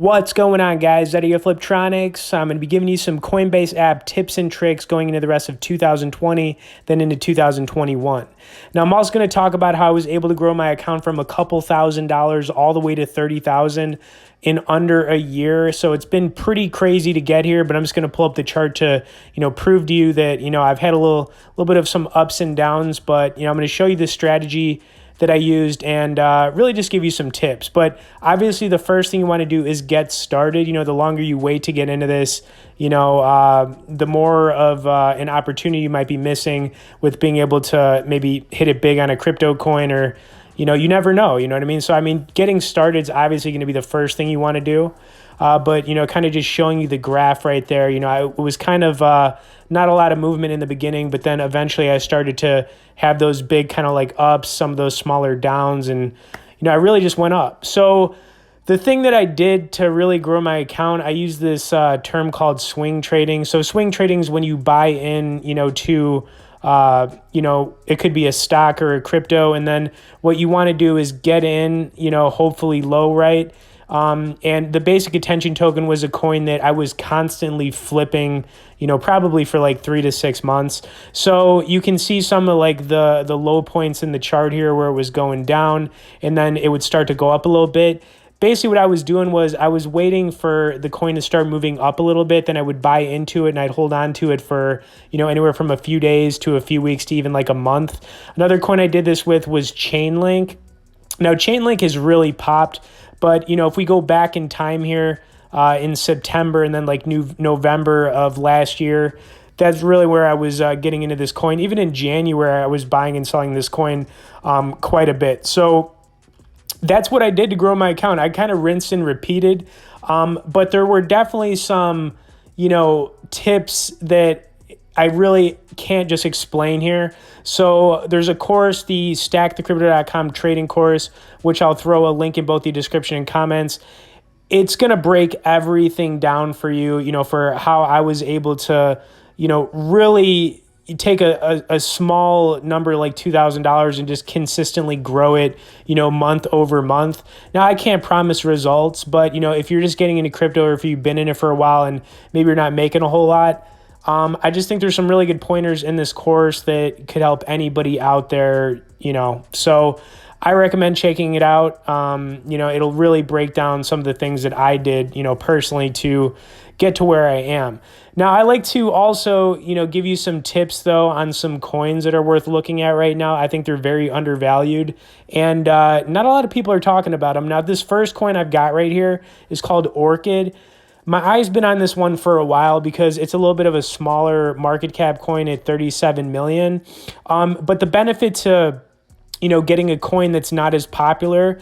What's going on, guys? Eddie of Fliptronics. I'm going to be giving you some Coinbase app tips and tricks going into the rest of 2020, then into 2021. Now, I'm also going to talk about how I was able to grow my account from a couple $1,000s all the way to 30,000 in under a year. So it's been pretty crazy to get here, but I'm just going to pull up the chart to, prove to you that, I've had a little bit of some ups and downs, but, I'm going to show you the strategy that I used and really just give you some tips. But obviously the first thing you want to do is get started. The longer you wait to get into this, the more of an opportunity you might be missing with being able to maybe hit it big on a crypto coin or, you never know, you know what I mean? So, getting started is obviously going to be the first thing you want to do. But, kind of just showing you the graph right there, it was kind of not a lot of movement in the beginning, but then eventually I started to have those big kind of like ups, some of those smaller downs, and, I really just went up. So the thing that I did to really grow my account, I use this term called swing trading. So swing trading is when you buy in, to it could be a stock or a crypto. And then what you want to do is get in, hopefully low, right? And the basic attention token was a coin that I was constantly flipping, probably for like 3 to 6 months. So you can see some of like the low points in the chart here where it was going down and then it would start to go up a little bit. Basically what I was doing was I was waiting for the coin to start moving up a little bit. Then I would buy into it and I'd hold on to it for, anywhere from a few days to a few weeks to even like a month. Another coin I did this with was Chainlink. Now Chainlink has really popped. But, if we go back in time here in September and then like November of last year, that's really where I was getting into this coin. Even in January, I was buying and selling this coin quite a bit. So that's what I did to grow my account. I kind of rinsed and repeated. But there were definitely some, tips that I really can't just explain here. So there's a course, the Stackthecryptocom trading course, which I'll throw a link in both the description and comments. It's going to break everything down for you, for how I was able to, really take a small number like $2,000 and just consistently grow it, month over month. Now, I can't promise results, but, if you're just getting into crypto or if you've been in it for a while and maybe you're not making a whole lot, I just think there's some really good pointers in this course that could help anybody out there, So I recommend checking it out. It'll really break down some of the things that I did, personally to get to where I am. Now, I like to also, give you some tips, though, on some coins that are worth looking at right now. I think they're very undervalued, and not a lot of people are talking about them. Now, this first coin I've got right here is called Orchid. My eye's been on this one for a while because it's a little bit of a smaller market cap coin at 37 million. But the benefit to, getting a coin that's not as popular,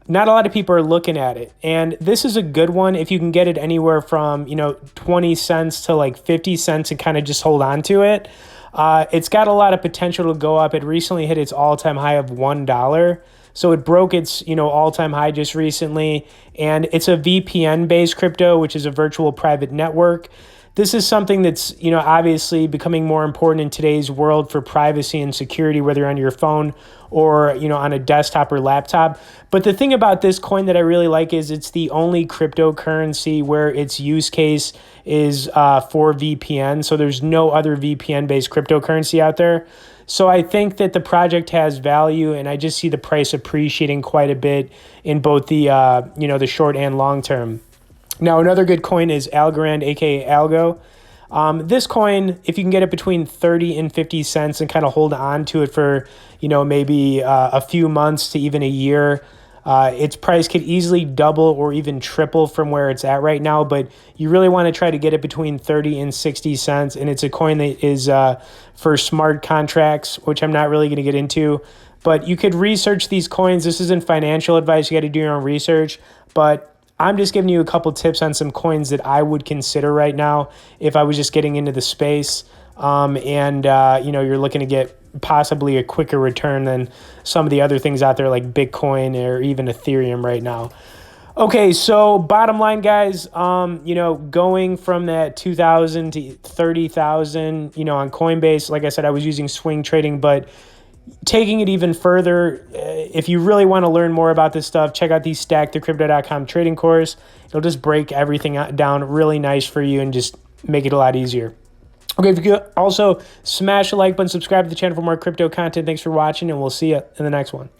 not a lot of people are looking at it. And this is a good one if you can get it anywhere from, 20 cents to like 50 cents and kind of just hold on to it. It's got a lot of potential to go up. It recently hit its all-time high of $1. So it broke its, all-time high just recently, and it's a VPN-based crypto, which is a virtual private network. This is something that's, obviously becoming more important in today's world for privacy and security, whether on your phone or, on a desktop or laptop. But the thing about this coin that I really like is it's the only cryptocurrency where its use case is for VPN. So there's no other VPN-based cryptocurrency out there. So I think that the project has value, and I just see the price appreciating quite a bit in both the, the short and long term. Now, another good coin is Algorand, aka Algo. This coin, if you can get it between 30 and 50 cents and kind of hold on to it for, maybe a few months to even a year, its price could easily double or even triple from where it's at right now, but you really want to try to get it between 30 and 60 cents. And it's a coin that is for smart contracts, which I'm not really going to get into, but you could research these coins. This isn't financial advice. You got to do your own research, but I'm just giving you a couple tips on some coins that I would consider right now if I was just getting into the space. You're looking to get possibly a quicker return than some of the other things out there like Bitcoin or even Ethereum right now. Okay, so bottom line, guys, going from that 2,000 to 30,000, on Coinbase, like I said, I was using swing trading, but taking it even further, if you really want to learn more about this stuff, check out the Stackthecrypto.com trading course. It'll just break everything down really nice for you and just make it a lot easier. Okay, if you could also smash the like button, subscribe to the channel for more crypto content. Thanks for watching, and we'll see you in the next one.